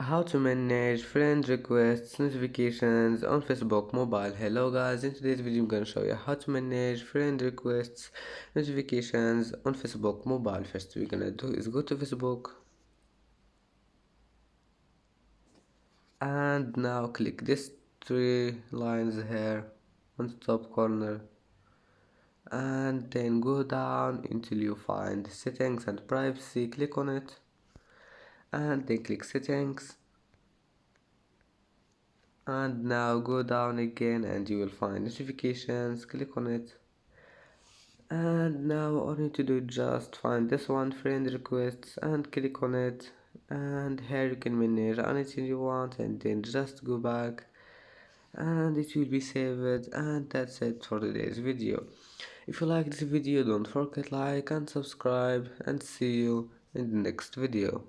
How to manage friend requests notifications on Facebook mobile. Hello guys, in today's video I'm gonna show you how to manage friend requests notifications on Facebook mobile. First we're gonna do is go to Facebook and now click this three lines here on the top corner and then go down until you find settings and privacy. Click on it and then click settings and now go down again and you will find notifications. Click on it and now all you need to do is just find this one, friend requests, and click on it, and here you can manage anything you want and then just go back and it will be saved. And that's it for today's video. If you like this video, don't forget like and subscribe, and see you in the next video.